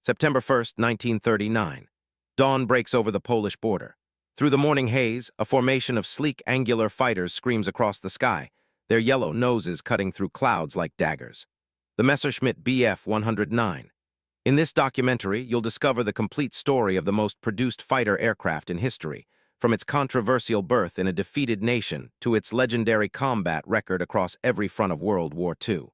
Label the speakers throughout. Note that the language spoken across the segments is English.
Speaker 1: September 1st, 1939. Dawn breaks over the Polish border. Through the morning haze, a formation of sleek, angular fighters screams across the sky, their yellow noses cutting through clouds like daggers. The Messerschmitt Bf-109. In this documentary, you'll discover the complete story of the most produced fighter aircraft in history, from its controversial birth in a defeated nation to its legendary combat record across every front of World War II.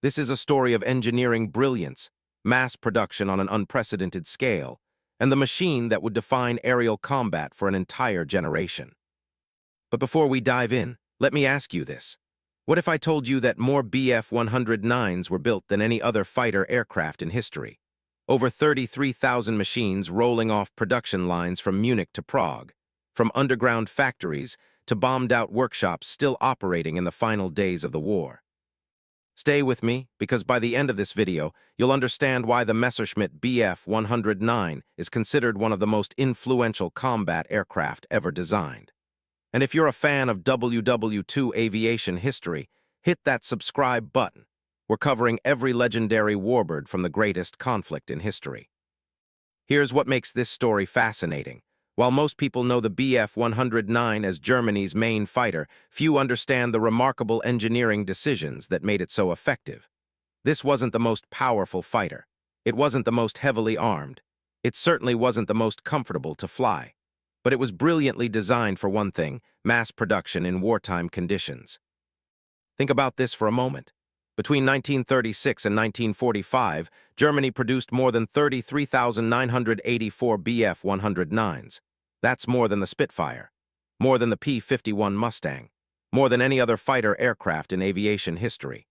Speaker 1: This is a story of engineering brilliance, mass production on an unprecedented scale, and the machine that would define aerial combat for an entire generation. But before we dive in, let me ask you this. What if I told you that more Bf-109s were built than any other fighter aircraft in history? Over 33,000 machines rolling off production lines from Munich to Prague, from underground factories to bombed-out workshops still operating in the final days of the war. Stay with me, because by the end of this video, you'll understand why the Messerschmitt Bf-109 is considered one of the most influential combat aircraft ever designed. And if you're a fan of WW2 aviation history, hit that subscribe button. We're covering every legendary warbird from the greatest conflict in history. Here's what makes this story fascinating. While most people know the Bf-109 as Germany's main fighter, few understand the remarkable engineering decisions that made it so effective. This wasn't the most powerful fighter. It wasn't the most heavily armed. It certainly wasn't the most comfortable to fly. But it was brilliantly designed for one thing: mass production in wartime conditions. Think about this for a moment. Between 1936 and 1945, Germany produced more than 33,984 Bf-109s. That's more than the Spitfire, more than the P-51 Mustang, more than any other fighter aircraft in aviation history.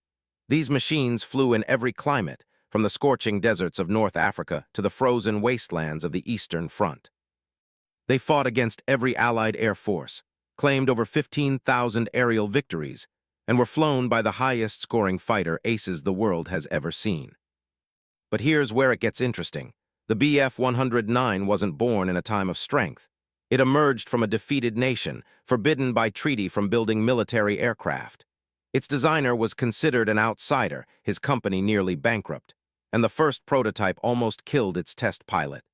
Speaker 1: These machines flew in every climate, from the scorching deserts of North Africa to the frozen wastelands of the Eastern Front. They fought against every Allied air force, claimed over 15,000 aerial victories, and were flown by the highest-scoring fighter aces the world has ever seen. But here's where it gets interesting. The Bf-109 wasn't born in a time of strength. It emerged from a defeated nation, forbidden by treaty from building military aircraft. Its designer was considered an outsider, his company nearly bankrupt, and the first prototype almost killed its test pilot.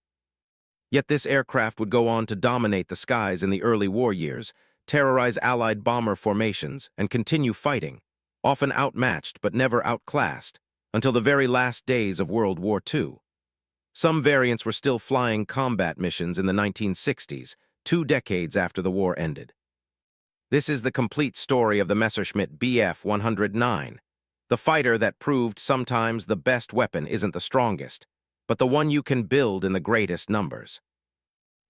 Speaker 1: Yet this aircraft would go on to dominate the skies in the early war years, terrorize Allied bomber formations, and continue fighting, often outmatched but never outclassed, until the very last days of World War II. Some variants were still flying combat missions in the 1960s, 2 decades after the war ended. This is the complete story of the Messerschmitt Bf-109, the fighter that proved sometimes the best weapon isn't the strongest, but the one you can build in the greatest numbers.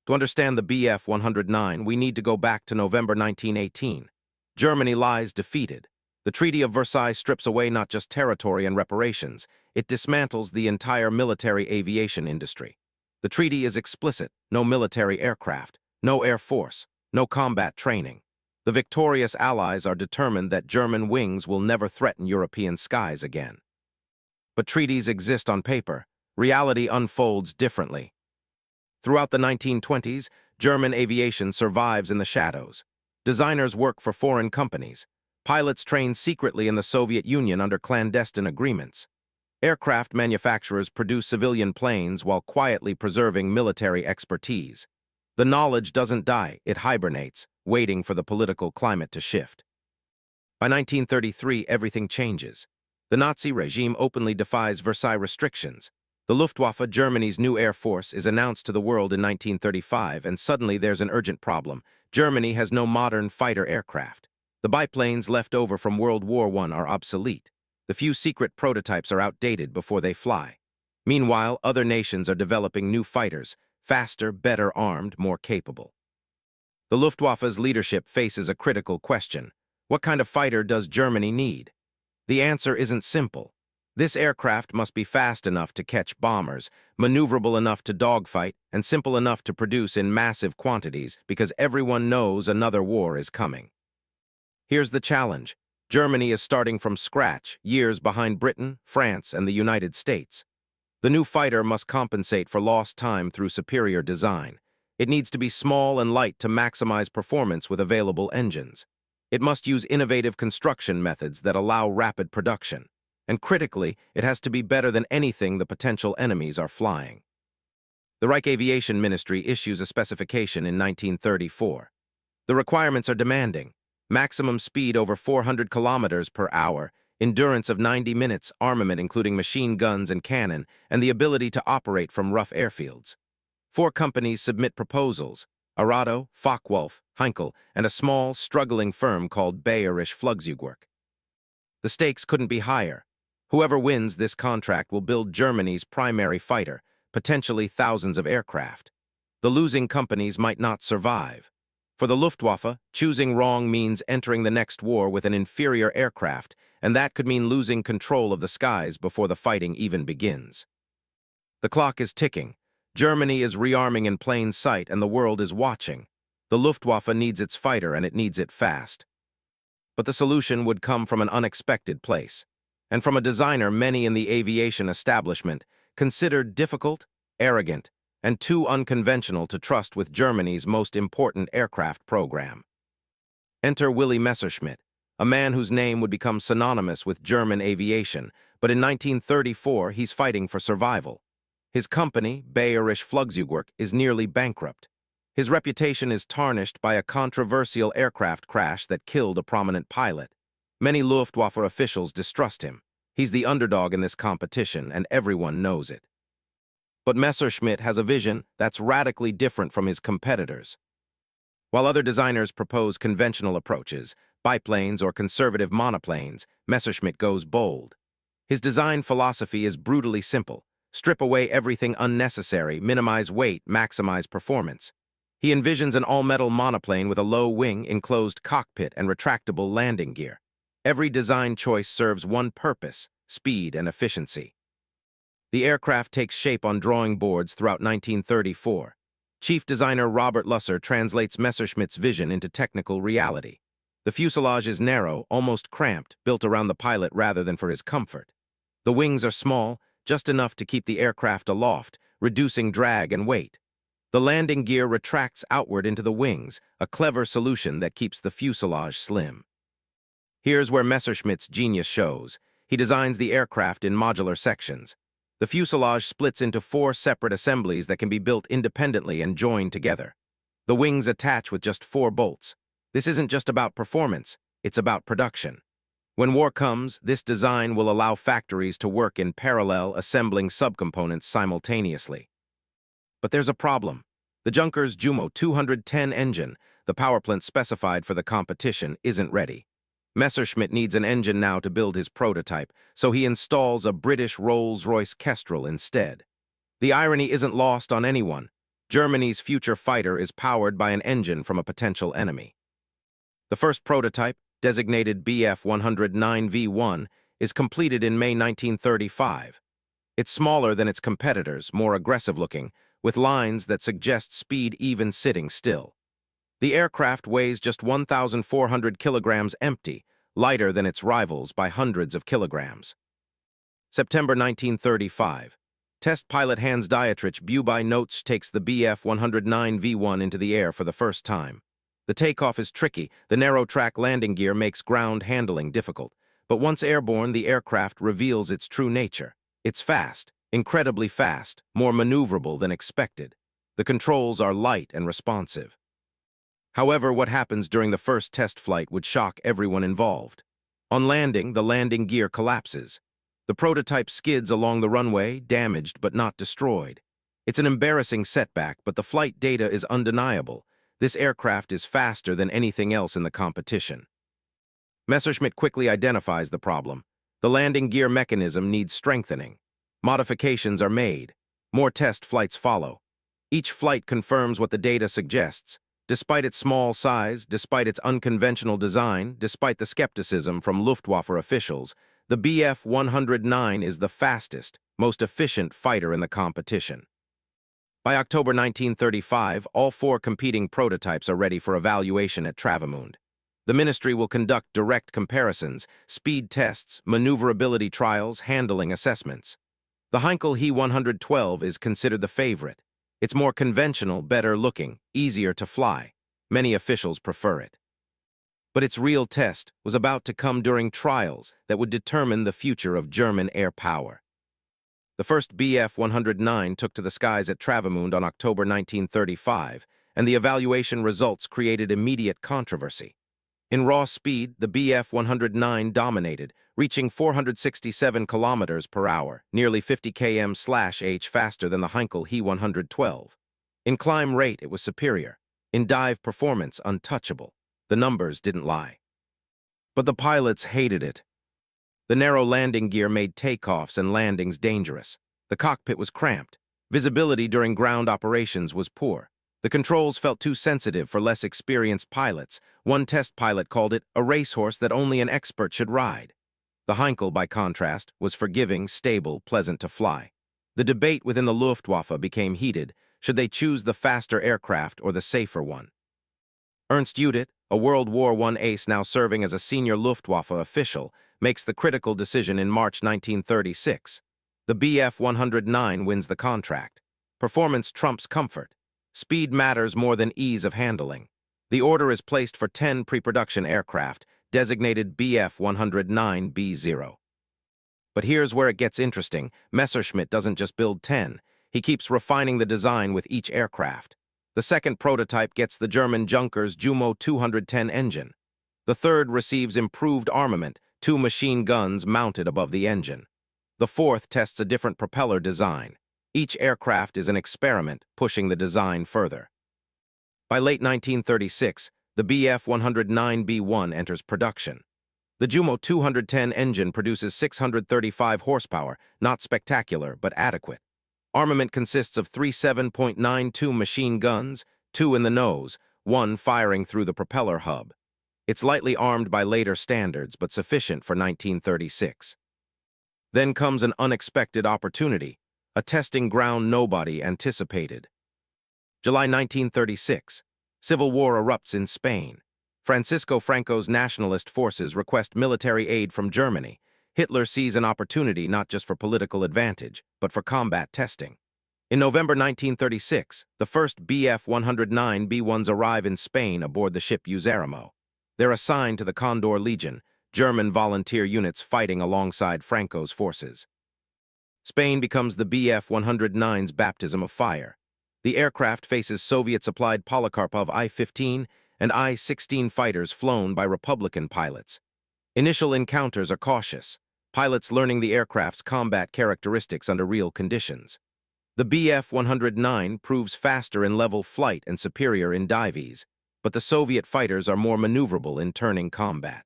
Speaker 1: To understand the Bf-109, we need to go back to November 1918. Germany lies defeated. The Treaty of Versailles strips away not just territory and reparations, it dismantles the entire military aviation industry. The treaty is explicit: no military aircraft, no air force, no combat training. The victorious Allies are determined that German wings will never threaten European skies again. But treaties exist on paper. Reality unfolds differently. Throughout the 1920s, German aviation survives in the shadows. Designers work for foreign companies. Pilots train secretly in the Soviet Union under clandestine agreements. Aircraft manufacturers produce civilian planes while quietly preserving military expertise. The knowledge doesn't die, it hibernates, waiting for the political climate to shift. By 1933, everything changes. The Nazi regime openly defies Versailles restrictions. The Luftwaffe, Germany's new air force, is announced to the world in 1935, and suddenly there's an urgent problem. Germany has no modern fighter aircraft. The biplanes left over from World War I are obsolete. The few secret prototypes are outdated before they fly. Meanwhile, other nations are developing new fighters, faster, better armed, more capable. The Luftwaffe's leadership faces a critical question. What kind of fighter does Germany need? The answer isn't simple. This aircraft must be fast enough to catch bombers, maneuverable enough to dogfight, and simple enough to produce in massive quantities, because everyone knows another war is coming. Here's the challenge. Germany is starting from scratch, years behind Britain, France, and the United States. The new fighter must compensate for lost time through superior design. It needs to be small and light to maximize performance with available engines. It must use innovative construction methods that allow rapid production. And critically, it has to be better than anything the potential enemies are flying. The Reich Aviation Ministry issues a specification in 1934. The requirements are demanding: maximum speed over 400 kilometers per hour, endurance of 90 minutes, armament including machine guns and cannon, and the ability to operate from rough airfields. 4 companies submit proposals: Arado, Focke-Wulf, Heinkel, and a small, struggling firm called Bayerische Flugzeugwerk. The stakes couldn't be higher. Whoever wins this contract will build Germany's primary fighter, potentially thousands of aircraft. The losing companies might not survive. For the Luftwaffe, choosing wrong means entering the next war with an inferior aircraft, and that could mean losing control of the skies before the fighting even begins. The clock is ticking. Germany is rearming in plain sight, and the world is watching. The Luftwaffe needs its fighter, and it needs it fast. But the solution would come from an unexpected place, and from a designer many in the aviation establishment considered difficult, arrogant, and too unconventional to trust with Germany's most important aircraft program. Enter Willy Messerschmitt, a man whose name would become synonymous with German aviation, but in 1934 he's fighting for survival. His company, Bayerische Flugzeugwerk, is nearly bankrupt. His reputation is tarnished by a controversial aircraft crash that killed a prominent pilot. Many Luftwaffe officials distrust him. He's the underdog in this competition, and everyone knows it. But Messerschmitt has a vision that's radically different from his competitors. While other designers propose conventional approaches, biplanes or conservative monoplanes, Messerschmitt goes bold. His design philosophy is brutally simple: strip away everything unnecessary, minimize weight, maximize performance. He envisions an all-metal monoplane with a low wing, enclosed cockpit, and retractable landing gear. Every design choice serves one purpose: speed and efficiency. The aircraft takes shape on drawing boards throughout 1934. Chief designer Robert Lusser translates Messerschmitt's vision into technical reality. The fuselage is narrow, almost cramped, built around the pilot rather than for his comfort. The wings are small, just enough to keep the aircraft aloft, reducing drag and weight. The landing gear retracts outward into the wings, a clever solution that keeps the fuselage slim. Here's where Messerschmitt's genius shows. He designs the aircraft in modular sections. The fuselage splits into 4 separate assemblies that can be built independently and joined together. The wings attach with just 4 bolts. This isn't just about performance, it's about production. When war comes, this design will allow factories to work in parallel, assembling subcomponents simultaneously. But there's a problem. The Junkers Jumo 210 engine, the powerplant specified for the competition, isn't ready. Messerschmitt needs an engine now to build his prototype, so he installs a British Rolls-Royce Kestrel instead. The irony isn't lost on anyone. Germany's future fighter is powered by an engine from a potential enemy. The first prototype, designated Bf-109 V1, is completed in May 1935. It's smaller than its competitors, more aggressive-looking, with lines that suggest speed even sitting still. The aircraft weighs just 1,400 kilograms empty, lighter than its rivals by hundreds of kilograms. September 1935. Test pilot Hans Dietrich Buby-Notz takes the Bf-109 V1 into the air for the first time. The takeoff is tricky. The narrow-track landing gear makes ground handling difficult. But once airborne, the aircraft reveals its true nature. It's fast, incredibly fast, more maneuverable than expected. The controls are light and responsive. However, what happens during the first test flight would shock everyone involved. On landing, the landing gear collapses. The prototype skids along the runway, damaged but not destroyed. It's an embarrassing setback, but the flight data is undeniable. This aircraft is faster than anything else in the competition. Messerschmitt quickly identifies the problem. The landing gear mechanism needs strengthening. Modifications are made. More test flights follow. Each flight confirms what the data suggests. Despite its small size, despite its unconventional design, despite the skepticism from Luftwaffe officials, the Bf-109 is the fastest, most efficient fighter in the competition. By October 1935, all 4 competing prototypes are ready for evaluation at Travemünde. The ministry will conduct direct comparisons, speed tests, maneuverability trials, handling assessments. The Heinkel He-112 is considered the favorite. It's more conventional, better looking, easier to fly. Many officials prefer it. But its real test was about to come during trials that would determine the future of German air power. The first Bf-109 took to the skies at Travemünde on October 1935, and the evaluation results created immediate controversy. In raw speed, the Bf-109 dominated, reaching 467 kilometers per hour, nearly 50 km/h faster than the Heinkel He-112. In climb rate, it was superior. In dive performance, untouchable. The numbers didn't lie. But the pilots hated it. The narrow landing gear made takeoffs and landings dangerous. The cockpit was cramped. Visibility during ground operations was poor. The controls felt too sensitive for less experienced pilots. One test pilot called it a racehorse that only an expert should ride. The Heinkel, by contrast, was forgiving, stable, pleasant to fly. The debate within the Luftwaffe became heated. Should they choose the faster aircraft or the safer one? Ernst Judith, a World War I ace now serving as a senior Luftwaffe official, makes the critical decision in March 1936. The Bf-109 wins the contract. Performance trumps comfort. Speed matters more than ease of handling. The order is placed for 10 pre-production aircraft, designated Bf-109B0. But here's where it gets interesting. Messerschmitt doesn't just build 10. He keeps refining the design with each aircraft. The second prototype gets the German Junkers Jumo 210 engine. The third receives improved armament, 2 machine guns mounted above the engine. The fourth tests a different propeller design. Each aircraft is an experiment, pushing the design further. By late 1936, the Bf-109B1 enters production. The Jumo 210 engine produces 635 horsepower, not spectacular, but adequate. Armament consists of 3 7.92 machine guns, 2 in the nose, 1 firing through the propeller hub. It's lightly armed by later standards, but sufficient for 1936. Then comes an unexpected opportunity, a testing ground nobody anticipated. July 1936. Civil war erupts in Spain. Francisco Franco's nationalist forces request military aid from Germany. Hitler sees an opportunity not just for political advantage, but for combat testing. In November 1936, the first Bf-109B1s arrive in Spain aboard the ship Rearmament. They're assigned to the Condor Legion, German volunteer units fighting alongside Franco's forces. Spain becomes the Bf-109's baptism of fire. The aircraft faces Soviet-supplied Polikarpov I-15 and I-16 fighters flown by Republican pilots. Initial encounters are cautious, pilots learning the aircraft's combat characteristics under real conditions. The Bf-109 proves faster in level flight and superior in dive ease, but the Soviet fighters are more maneuverable in turning combat.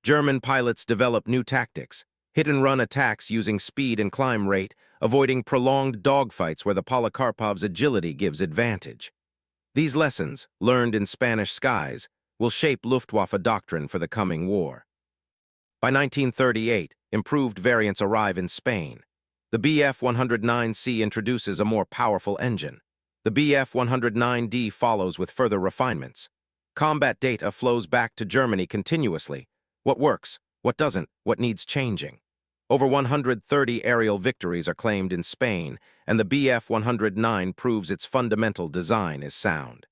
Speaker 1: German pilots develop new tactics, hit-and-run attacks using speed and climb rate, avoiding prolonged dogfights where the Polikarpov's agility gives advantage. These lessons, learned in Spanish skies, will shape Luftwaffe doctrine for the coming war. By 1938, improved variants arrive in Spain. The Bf-109C introduces a more powerful engine. The Bf-109D follows with further refinements. Combat data flows back to Germany continuously. What works, what doesn't, what needs changing. Over 130 aerial victories are claimed in Spain, and the Bf-109 proves its fundamental design is sound.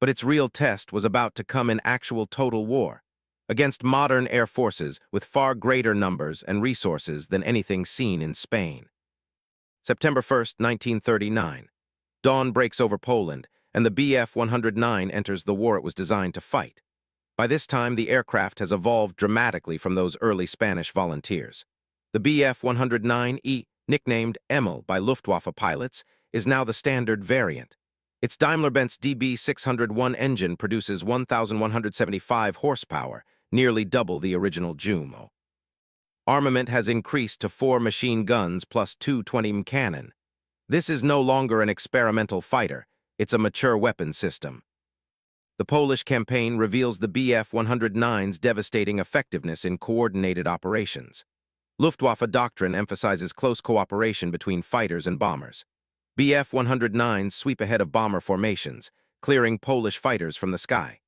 Speaker 1: But its real test was about to come in actual total war, against modern air forces with far greater numbers and resources than anything seen in Spain. September 1, 1939. Dawn breaks over Poland, and the Bf-109 enters the war it was designed to fight. By this time, the aircraft has evolved dramatically from those early Spanish volunteers. The Bf-109E, nicknamed Emil by Luftwaffe pilots, is now the standard variant. Its Daimler-Benz DB601 engine produces 1,175 horsepower, nearly double the original Jumo. Armament has increased to 4 machine guns plus 2 20mm cannon. This is no longer an experimental fighter, it's a mature weapon system. The Polish campaign reveals the Bf-109's devastating effectiveness in coordinated operations. Luftwaffe doctrine emphasizes close cooperation between fighters and bombers. Bf-109s sweep ahead of bomber formations, clearing Polish fighters from the sky.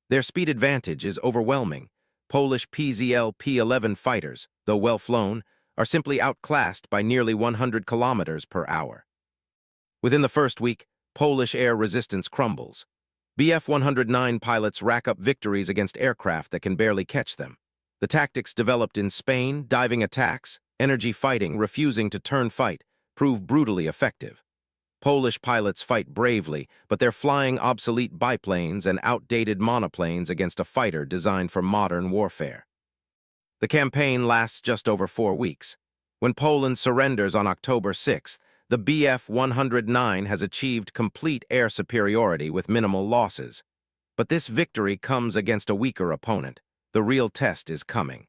Speaker 1: Their speed advantage is overwhelming. Polish PZL P-11 fighters, though well flown, are simply outclassed by nearly 100 kilometers per hour. Within the first week, Polish air resistance crumbles. Bf-109 pilots rack up victories against aircraft that can barely catch them. The tactics developed in Spain, diving attacks, energy fighting, refusing to turn fight, prove brutally effective. Polish pilots fight bravely, but they're flying obsolete biplanes and outdated monoplanes against a fighter designed for modern warfare. The campaign lasts just over 4 weeks. When Poland surrenders on October 6th, the Bf-109 has achieved complete air superiority with minimal losses. But this victory comes against a weaker opponent. The real test is coming.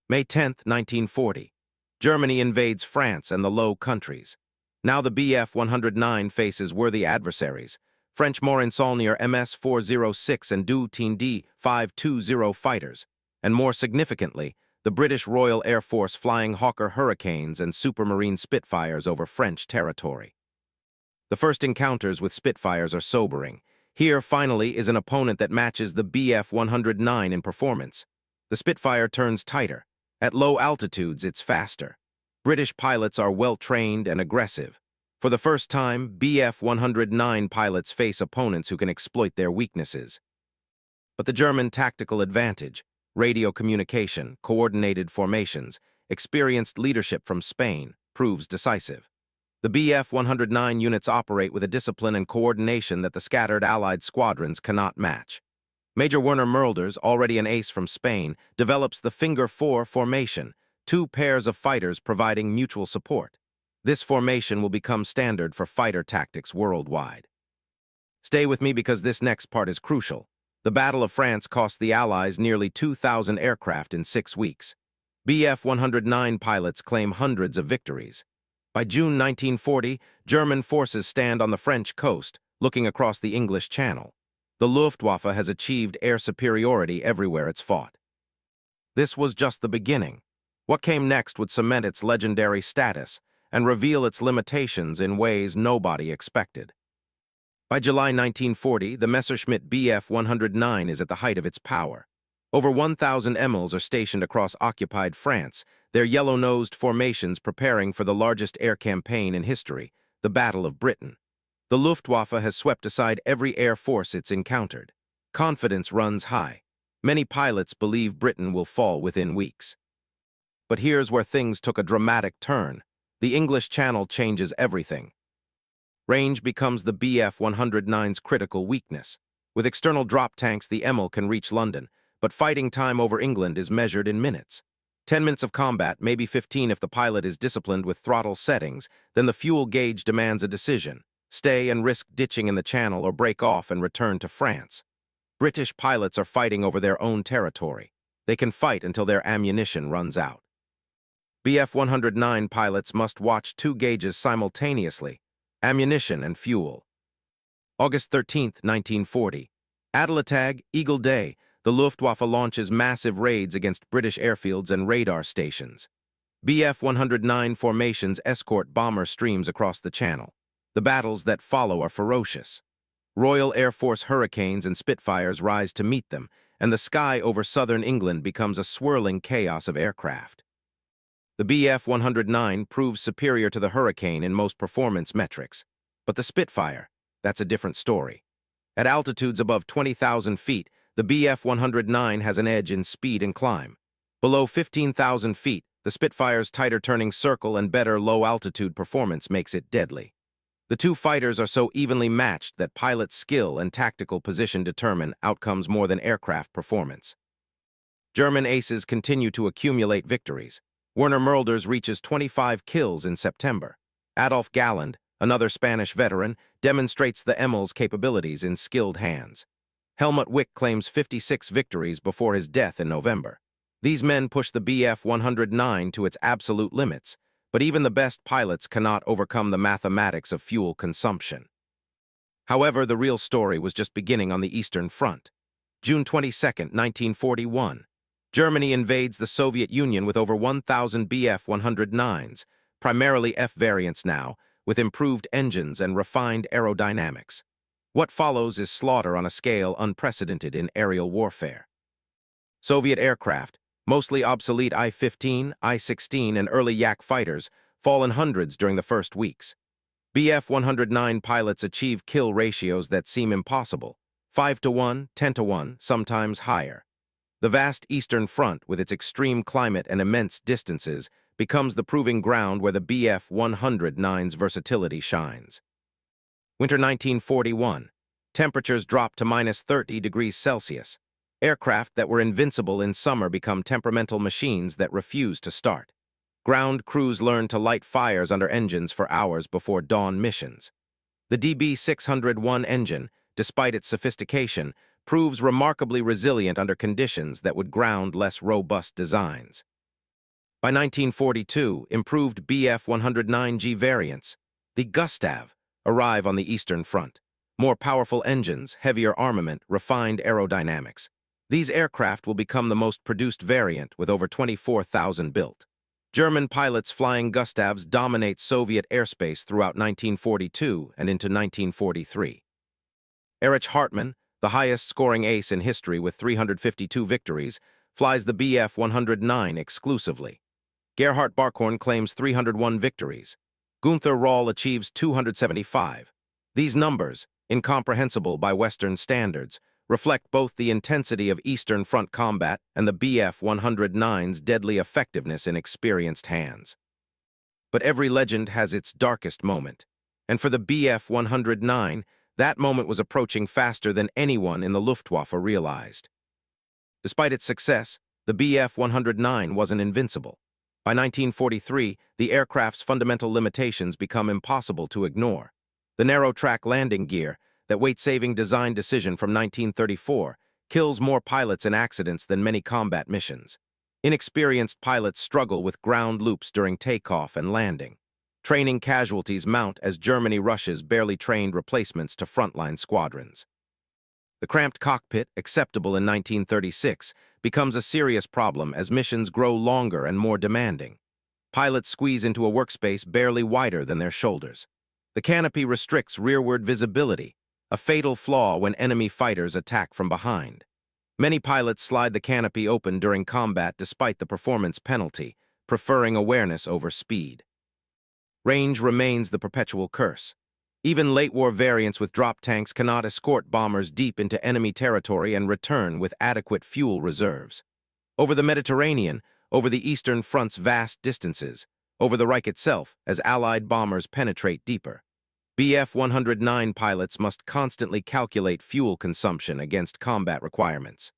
Speaker 1: May 10, 1940. Germany invades France and the Low Countries. Now the Bf-109 faces worthy adversaries. French Morane-Saulnier MS-406 and Du-Tin D-520 fighters, and more significantly, the British Royal Air Force flying Hawker Hurricanes and Supermarine Spitfires over French territory. The first encounters with Spitfires are sobering. Here, finally, is an opponent that matches the Bf-109 in performance. The Spitfire turns tighter. At low altitudes, it's faster. British pilots are well-trained and aggressive. For the first time, Bf-109 pilots face opponents who can exploit their weaknesses. But the German tactical advantage, radio communication, coordinated formations, experienced leadership from Spain, proves decisive. The Bf-109 units operate with a discipline and coordination that the scattered Allied squadrons cannot match. Major Werner Mölders, already an ace from Spain, develops the Finger Four formation, 2 pairs of fighters providing mutual support. This formation will become standard for fighter tactics worldwide. Stay with me because this next part is crucial. The Battle of France cost the Allies nearly 2,000 aircraft in 6 weeks. Bf-109 pilots claim hundreds of victories. By June 1940, German forces stand on the French coast, looking across the English Channel. The Luftwaffe has achieved air superiority everywhere it's fought. This was just the beginning. What came next would cement its legendary status and reveal its limitations in ways nobody expected. By July 1940, the Messerschmitt Bf-109 is at the height of its power. Over 1,000 MLs are stationed across occupied France, their yellow-nosed formations preparing for the largest air campaign in history, the Battle of Britain. The Luftwaffe has swept aside every air force it's encountered. Confidence runs high. Many pilots believe Britain will fall within weeks. But here's where things took a dramatic turn. The English Channel changes everything. Range becomes the Bf-109's critical weakness. With external drop tanks, the ML can reach London, but fighting time over England is measured in minutes. 10 minutes of combat, maybe 15 if the pilot is disciplined with throttle settings, then the fuel gauge demands a decision. Stay and risk ditching in the Channel or break off and return to France. British pilots are fighting over their own territory. They can fight until their ammunition runs out. Bf-109 pilots must watch 2 gauges simultaneously, ammunition and fuel. August 13, 1940. Adlertag, Eagle Day, the Luftwaffe launches massive raids against British airfields and radar stations. Bf-109 formations escort bomber streams across the Channel. The battles that follow are ferocious. Royal Air Force Hurricanes and Spitfires rise to meet them, and the sky over southern England becomes a swirling chaos of aircraft. The Bf-109 proves superior to the Hurricane in most performance metrics, but the Spitfire, that's a different story. At altitudes above 20,000 feet, the Bf-109 has an edge in speed and climb. Below 15,000 feet, the Spitfire's tighter turning circle and better low-altitude performance makes it deadly. The 2 fighters are so evenly matched that pilot skill and tactical position determine outcomes more than aircraft performance. German aces continue to accumulate victories. Werner Mölders reaches 25 kills in September. Adolf Galland, another Spanish veteran, demonstrates the ML's capabilities in skilled hands. Helmut Wick claims 56 victories before his death in November. These men push the Bf-109 to its absolute limits, but even the best pilots cannot overcome the mathematics of fuel consumption. However, the real story was just beginning on the Eastern Front. June 22, 1941. Germany invades the Soviet Union with over 1,000 Bf-109s, primarily F variants now, with improved engines and refined aerodynamics. What follows is slaughter on a scale unprecedented in aerial warfare. Soviet aircraft, mostly obsolete I-15, I-16, and early Yak fighters, fall in hundreds during the first weeks. Bf-109 pilots achieve kill ratios that seem impossible. 5-1, 10-1, sometimes higher. The vast Eastern Front, with its extreme climate and immense distances, becomes the proving ground where the Bf-109's versatility shines. Winter 1941. Temperatures drop to minus 30 degrees Celsius. Aircraft that were invincible in summer become temperamental machines that refuse to start. Ground crews learn to light fires under engines for hours before dawn missions. The DB-601 engine, despite its sophistication, proves remarkably resilient under conditions that would ground less robust designs. By 1942, improved Bf-109G variants, the Gustav, arrive on the Eastern Front. More powerful engines, heavier armament, refined aerodynamics. These aircraft will become the most produced variant, with over 24,000 built. German pilots flying Gustavs dominate Soviet airspace throughout 1942 and into 1943. Erich Hartmann, the highest-scoring ace in history with 352 victories, flies the Bf-109 exclusively. Gerhard Barkhorn claims 301 victories. Gunther Rahl achieves 275. These numbers, incomprehensible by Western standards, reflect both the intensity of Eastern Front combat and the Bf-109's deadly effectiveness in experienced hands. But every legend has its darkest moment, and for the Bf-109, that moment was approaching faster than anyone in the Luftwaffe realized. Despite its success, the Bf-109 wasn't invincible. By 1943, the aircraft's fundamental limitations become impossible to ignore. The narrow-track landing gear, that weight-saving design decision from 1934, kills more pilots in accidents than many combat missions. Inexperienced pilots struggle with ground loops during takeoff and landing. Training casualties mount as Germany rushes barely trained replacements to frontline squadrons. The cramped cockpit, acceptable in 1936, becomes a serious problem as missions grow longer and more demanding. Pilots squeeze into a workspace barely wider than their shoulders. The canopy restricts rearward visibility, a fatal flaw when enemy fighters attack from behind. Many pilots slide the canopy open during combat despite the performance penalty, preferring awareness over speed. Range remains the perpetual curse. Even late-war variants with drop tanks cannot escort bombers deep into enemy territory and return with adequate fuel reserves. Over the Mediterranean, over the Eastern Front's vast distances, over the Reich itself as Allied bombers penetrate deeper, Bf-109 pilots must constantly calculate fuel consumption against combat requirements.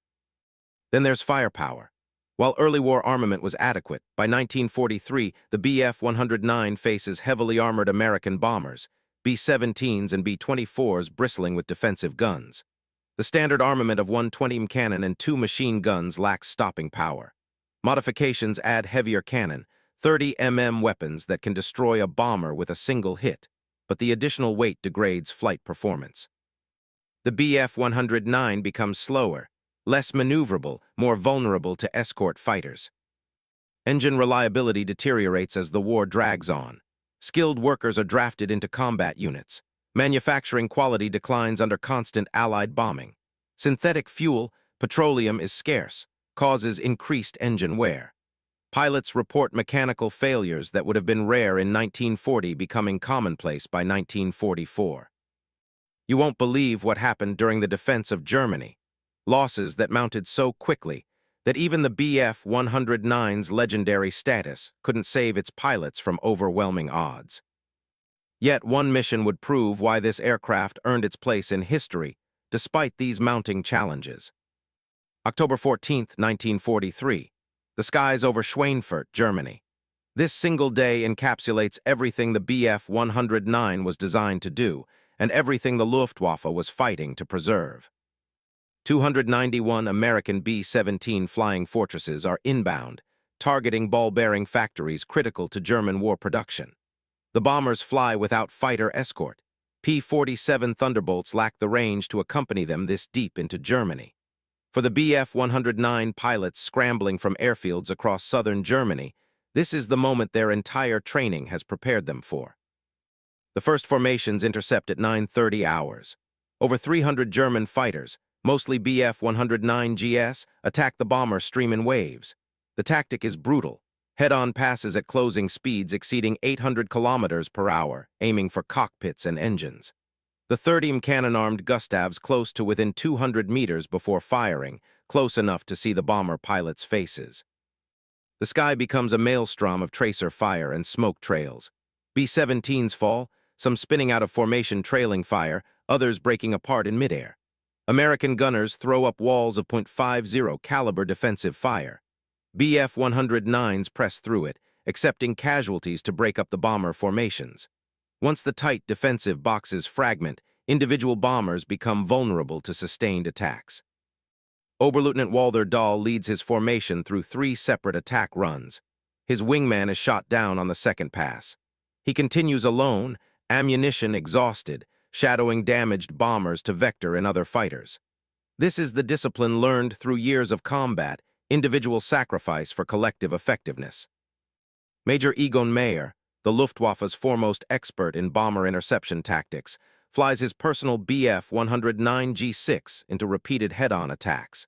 Speaker 1: Then there's firepower. While early war armament was adequate, by 1943, the Bf-109 faces heavily armored American bombers, B-17s and B-24s bristling with defensive guns. The standard armament of one 20mm cannon and 2 machine guns lacks stopping power. Modifications add heavier cannon, 30mm weapons that can destroy a bomber with a single hit, but the additional weight degrades flight performance. The Bf-109 becomes slower, less maneuverable, more vulnerable to escort fighters. Engine reliability deteriorates as the war drags on. Skilled workers are drafted into combat units. Manufacturing quality declines under constant Allied bombing. Synthetic fuel, petroleum, is scarce, causes increased engine wear. Pilots report mechanical failures that would have been rare in 1940 becoming commonplace by 1944. You won't believe what happened during the defense of Germany. Losses that mounted so quickly that even the Bf-109's legendary status couldn't save its pilots from overwhelming odds. Yet one mission would prove why this aircraft earned its place in history, despite these mounting challenges. October 14, 1943. The skies over Schweinfurt, Germany. This single day encapsulates everything the Bf-109 was designed to do, and everything the Luftwaffe was fighting to preserve. 291 American B-17 flying fortresses are inbound, targeting ball-bearing factories critical to German war production. The bombers fly without fighter escort. P-47 Thunderbolts lack the range to accompany them this deep into Germany. For the Bf-109 pilots scrambling from airfields across southern Germany, this is the moment their entire training has prepared them for. The first formations intercept at 9:30 hours. Over 300 German fighters, mostly Bf-109GS, attack the bomber stream in waves. The tactic is brutal. Head-on passes at closing speeds exceeding 800 kilometers per hour, aiming for cockpits and engines. The 30 cannon-armed Gustavs close to within 200 meters before firing, close enough to see the bomber pilots' faces. The sky becomes a maelstrom of tracer fire and smoke trails. B-17s fall, some spinning out of formation trailing fire, others breaking apart in midair. American gunners throw up walls of .50 caliber defensive fire. Bf-109s press through it, accepting casualties to break up the bomber formations. Once the tight defensive boxes fragment, individual bombers become vulnerable to sustained attacks. Oberleutnant Walther Dahl leads his formation through 3 separate attack runs. His wingman is shot down on the second pass. He continues alone, ammunition exhausted, shadowing damaged bombers to Vector and other fighters. This is the discipline learned through years of combat, individual sacrifice for collective effectiveness. Major Egon Mayer, the Luftwaffe's foremost expert in bomber interception tactics, flies his personal Bf-109 G6 into repeated head-on attacks.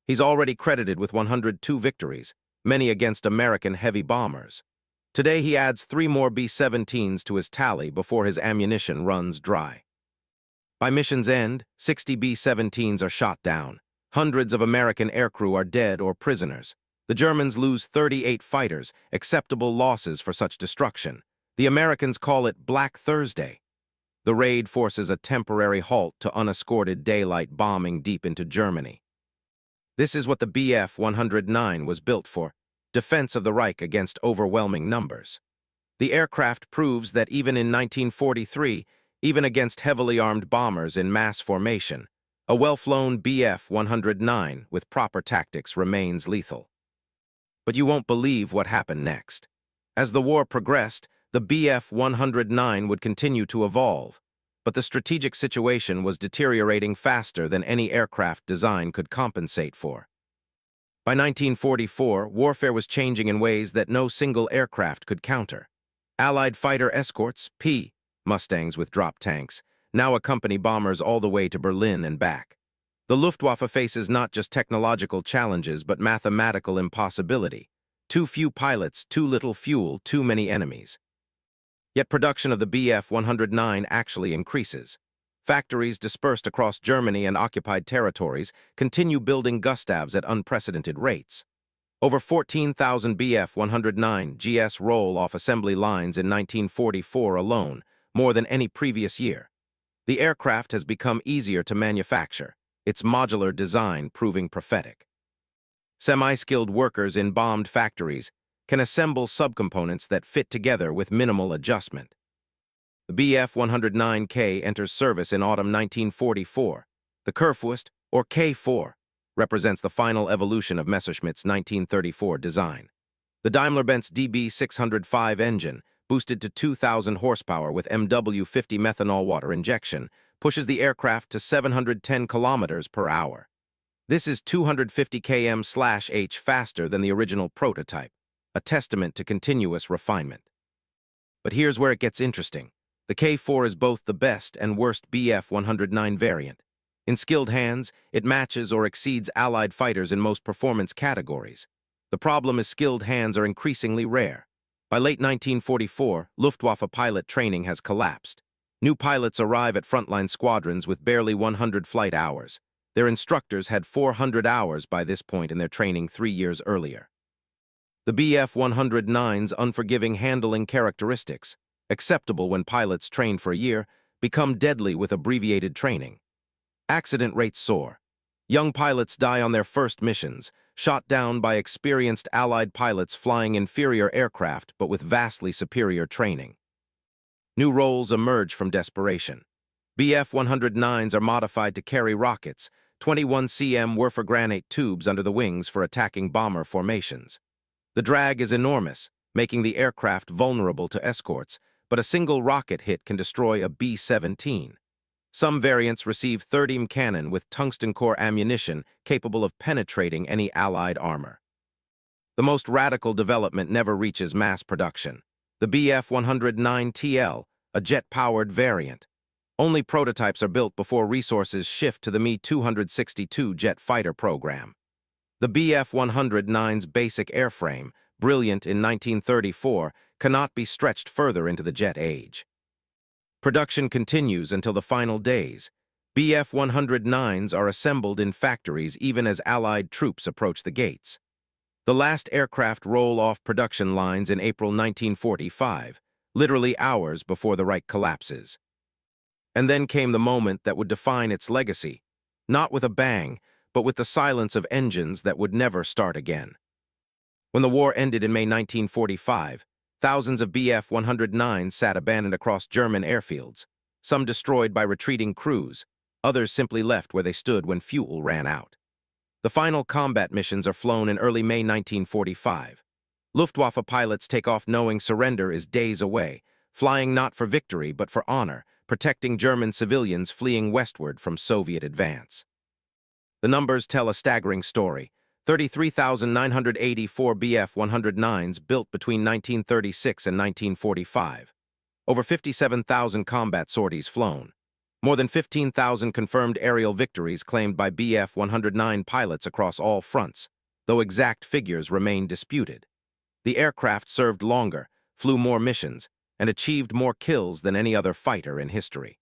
Speaker 1: He's already credited with 102 victories, many against American heavy bombers. Today he adds 3 more B-17s to his tally before his ammunition runs dry. By mission's end, 60 B-17s are shot down. Hundreds of American aircrew are dead or prisoners. The Germans lose 38 fighters, acceptable losses for such destruction. The Americans call it Black Thursday. The raid forces a temporary halt to unescorted daylight bombing deep into Germany. This is what the Bf-109 was built for, defense of the Reich against overwhelming numbers. The aircraft proves that even in 1943, even against heavily armed bombers in mass formation, a well-flown Bf-109 with proper tactics remains lethal. But you won't believe what happened next. As the war progressed, the Bf-109 would continue to evolve, but the strategic situation was deteriorating faster than any aircraft design could compensate for. By 1944, warfare was changing in ways that no single aircraft could counter. Allied fighter escorts, P. Mustangs with drop tanks, now accompany bombers all the way to Berlin and back. The Luftwaffe faces not just technological challenges but mathematical impossibility. Too few pilots, too little fuel, too many enemies. Yet production of the Bf-109 actually increases. Factories dispersed across Germany and occupied territories continue building Gustavs at unprecedented rates. Over 14,000 Bf-109 GS roll off assembly lines in 1944 alone, more than any previous year. The aircraft has become easier to manufacture, its modular design proving prophetic. Semi-skilled workers in bombed factories can assemble subcomponents that fit together with minimal adjustment. The Bf-109K enters service in autumn 1944. The Kurfürst, or K4, represents the final evolution of Messerschmitt's 1934 design. The Daimler-Benz DB605 engine, boosted to 2,000 horsepower with MW50 methanol water injection, pushes the aircraft to 710 kilometers per hour. This is 250 km/h faster than the original prototype, a testament to continuous refinement. But here's where it gets interesting. The K4 is both the best and worst Bf-109 variant. In skilled hands, it matches or exceeds Allied fighters in most performance categories. The problem is skilled hands are increasingly rare. By late 1944, Luftwaffe pilot training has collapsed. New pilots arrive at frontline squadrons with barely 100 flight hours. Their instructors had 400 hours by this point in their training 3 years earlier. The Bf-109's unforgiving handling characteristics, acceptable when pilots train for a year, become deadly with abbreviated training. Accident rates soar. Young pilots die on their first missions, shot down by experienced Allied pilots flying inferior aircraft but with vastly superior training. New roles emerge from desperation. Bf-109s are modified to carry rockets, 21 cm Werfer granate tubes under the wings for attacking bomber formations. The drag is enormous, making the aircraft vulnerable to escorts, but a single rocket hit can destroy a B-17. Some variants receive 30 cannon with tungsten core ammunition capable of penetrating any Allied armor. The most radical development never reaches mass production. The Bf-109TL, a jet-powered variant. Only prototypes are built before resources shift to the Me-262 jet fighter program. The Bf-109's basic airframe, brilliant in 1934, cannot be stretched further into the jet age. Production continues until the final days. Bf-109s are assembled in factories even as Allied troops approach the gates. The last aircraft roll off production lines in April 1945, literally hours before the Reich collapses. And then came the moment that would define its legacy, not with a bang, but with the silence of engines that would never start again. When the war ended in May 1945, thousands of Bf-109s sat abandoned across German airfields, some destroyed by retreating crews, others simply left where they stood when fuel ran out. The final combat missions are flown in early May 1945. Luftwaffe pilots take off knowing surrender is days away, flying not for victory but for honor, protecting German civilians fleeing westward from Soviet advance. The numbers tell a staggering story. 33,984 Bf-109s built between 1936 and 1945. Over 57,000 combat sorties flown. More than 15,000 confirmed aerial victories claimed by Bf-109 pilots across all fronts, though exact figures remain disputed. The aircraft served longer, flew more missions, and achieved more kills than any other fighter in history.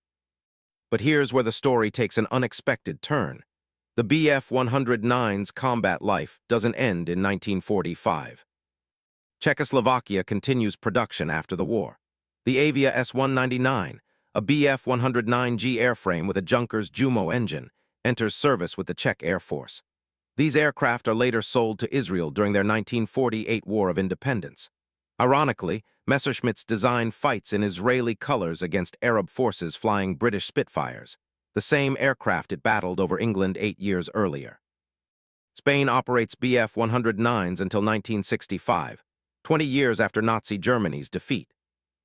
Speaker 1: But here's where the story takes an unexpected turn. The Bf-109's combat life doesn't end in 1945. Czechoslovakia continues production after the war. The Avia S-199, a Bf-109G airframe with a Junkers Jumo engine, enters service with the Czech Air Force. These aircraft are later sold to Israel during their 1948 War of Independence. Ironically, Messerschmitt's design fights in Israeli colors against Arab forces flying British Spitfires, the same aircraft it battled over England 8 years earlier. Spain operates Bf-109s until 1965, 20 years after Nazi Germany's defeat.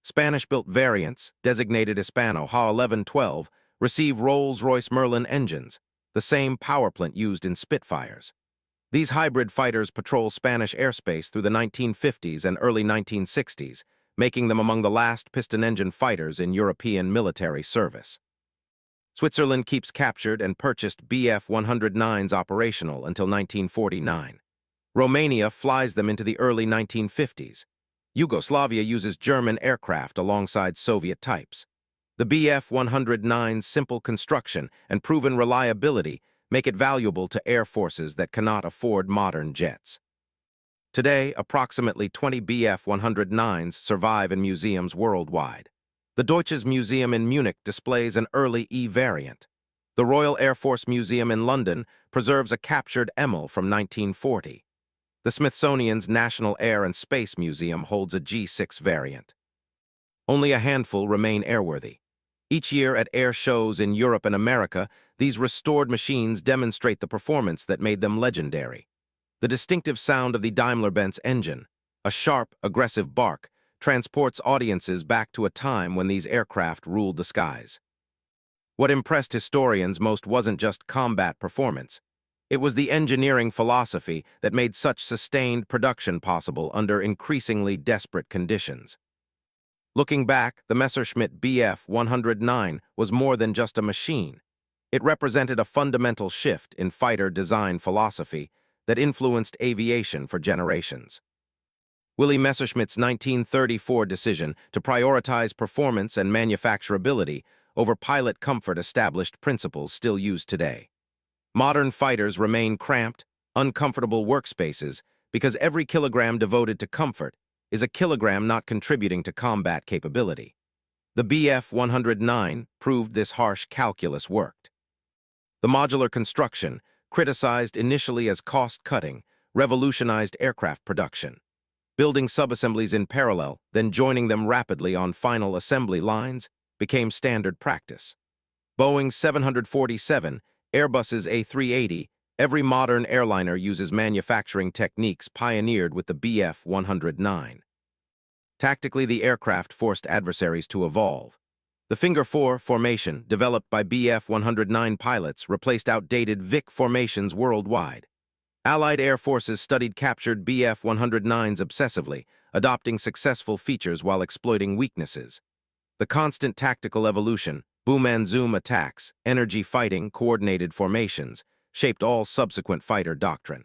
Speaker 1: Spanish-built variants, designated Hispano Ha-1112, receive Rolls-Royce Merlin engines, the same powerplant used in Spitfires. These hybrid fighters patrol Spanish airspace through the 1950s and early 1960s, making them among the last piston-engine fighters in European military service. Switzerland keeps captured and purchased Bf-109s operational until 1949. Romania flies them into the early 1950s. Yugoslavia uses German aircraft alongside Soviet types. The Bf-109's simple construction and proven reliability make it valuable to air forces that cannot afford modern jets. Today, approximately 20 Bf-109s survive in museums worldwide. The Deutsches Museum in Munich displays an early E variant. The Royal Air Force Museum in London preserves a captured Emil from 1940. The Smithsonian's National Air and Space Museum holds a G6 variant. Only a handful remain airworthy. Each year at air shows in Europe and America, these restored machines demonstrate the performance that made them legendary. The distinctive sound of the Daimler-Benz engine, a sharp, aggressive bark, transports audiences back to a time when these aircraft ruled the skies. What impressed historians most wasn't just combat performance. It was the engineering philosophy that made such sustained production possible under increasingly desperate conditions. Looking back, the Messerschmitt Bf-109 was more than just a machine. It represented a fundamental shift in fighter design philosophy that influenced aviation for generations. Willy Messerschmitt's 1934 decision to prioritize performance and manufacturability over pilot comfort established principles still used today. Modern fighters remain cramped, uncomfortable workspaces because every kilogram devoted to comfort is a kilogram not contributing to combat capability. The Bf-109 proved this harsh calculus worked. The modular construction, criticized initially as cost-cutting, revolutionized aircraft production. Building subassemblies in parallel, then joining them rapidly on final assembly lines, became standard practice. Boeing's 747, Airbus's A380, every modern airliner uses manufacturing techniques pioneered with the Bf-109. Tactically, the aircraft forced adversaries to evolve. The Finger 4 formation, developed by Bf-109 pilots, replaced outdated Vic formations worldwide. Allied air forces studied captured Bf-109s obsessively, adopting successful features while exploiting weaknesses. The constant tactical evolution, boom and zoom attacks, energy fighting, coordinated formations, shaped all subsequent fighter doctrine.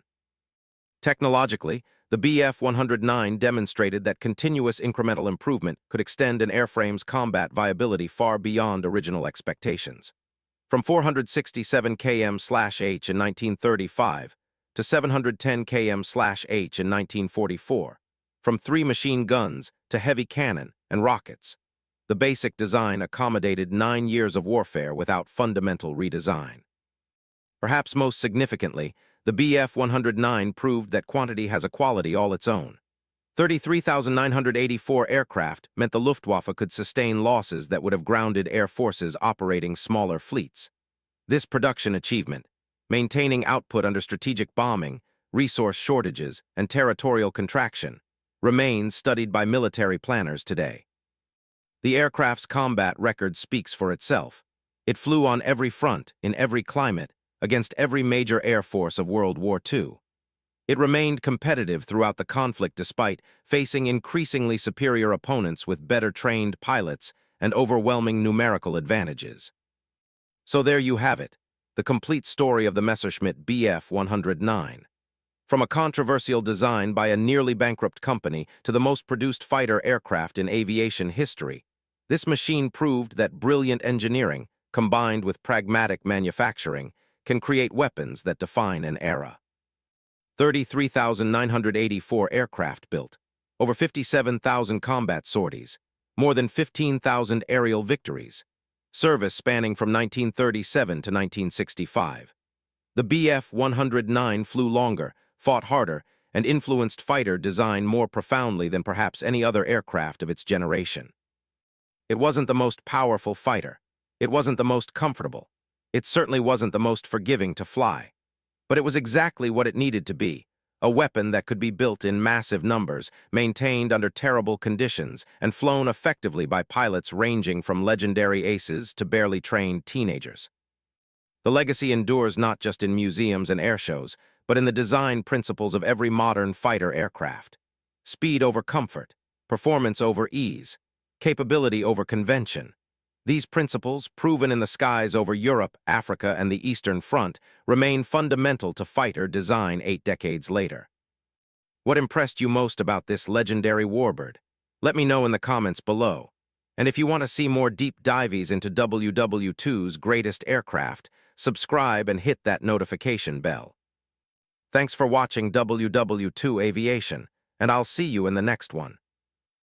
Speaker 1: Technologically, The Bf-109 demonstrated that continuous incremental improvement could extend an airframe's combat viability far beyond original expectations. From 467 km/h in 1935 to 710 km/h in 1944, from 3 machine guns to heavy cannon and rockets, the basic design accommodated 9 years of warfare without fundamental redesign. Perhaps most significantly, the Bf-109 proved that quantity has a quality all its own. 33,984 aircraft meant the Luftwaffe could sustain losses that would have grounded air forces operating smaller fleets. This production achievement, maintaining output under strategic bombing, resource shortages, and territorial contraction, remains studied by military planners today. The aircraft's combat record speaks for itself. It flew on every front, in every climate, against every major air force of World War II. It remained competitive throughout the conflict despite facing increasingly superior opponents with better-trained pilots and overwhelming numerical advantages. So there you have it, the complete story of the Messerschmitt Bf-109. From a controversial design by a nearly bankrupt company to the most produced fighter aircraft in aviation history, this machine proved that brilliant engineering, combined with pragmatic manufacturing, can create weapons that define an era. 33,984 aircraft built, over 57,000 combat sorties, more than 15,000 aerial victories, service spanning from 1937 to 1965. The Bf-109 flew longer, fought harder, and influenced fighter design more profoundly than perhaps any other aircraft of its generation. It wasn't the most powerful fighter. It wasn't the most comfortable. It certainly wasn't the most forgiving to fly. But it was exactly what it needed to be, a weapon that could be built in massive numbers, maintained under terrible conditions, and flown effectively by pilots ranging from legendary aces to barely trained teenagers. The legacy endures not just in museums and airshows, but in the design principles of every modern fighter aircraft. Speed over comfort, performance over ease, capability over convention. These principles, proven in the skies over Europe, Africa, and the Eastern Front, remain fundamental to fighter design 8 decades later. What impressed you most about this legendary warbird? Let me know in the comments below. And if you want to see more deep dives into WW2's greatest aircraft, subscribe and hit that notification bell. Thanks for watching WW2 Aviation, and I'll see you in the next one.